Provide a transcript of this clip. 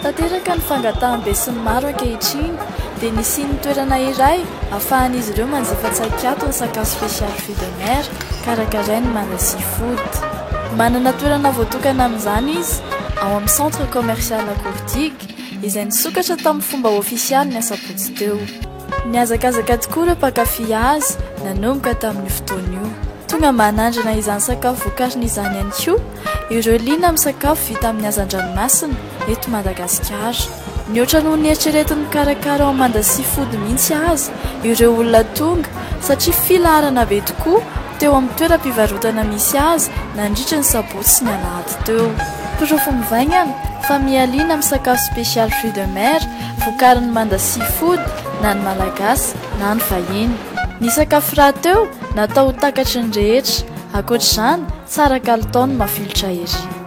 Tanteraka ny fangatahanbe sy ny maro ankehitriny dia nisiny toerana iray ahafahan'izy ireo manjifa tsaikato ny sakafo spécial fruit de mer karakarainy Manda Seafood. Manana toerana voatokana amin'izany izy ao amin'ny centre commercial Akourdigue izay nisokatra tamin'ny fomba ofisialy ny asabotsy teo. Niazakazaka tokoa ireo mpankafy azy nanomboka tamin'ny fotoana io. Tonga manandrana izany sakafo vokarin'izany ihany koa ireo liana amin'ny sakafo vita amin'ny hazan-dranomasina eto Madagasikara. Mihoatra noho ny eritreretin'ny mikarakara ao Manda Seafood mihitsy azy ireo olona tonga satria filaharana be tokoa teo amin'ny toeram-pivarotana misy azy nandritra ny sabotsy sy ny alahady teo. Pirofo mivaingana fa mialiana amin'ny sakafo spécial fruit de mer vokarin'ny Manda Seafood na ny malagasy na ny vahiny. Ny sakafo raha teo natao ho takatry ny rehetra, ankoatr'izany tsara kalitao ny mafilotra ery.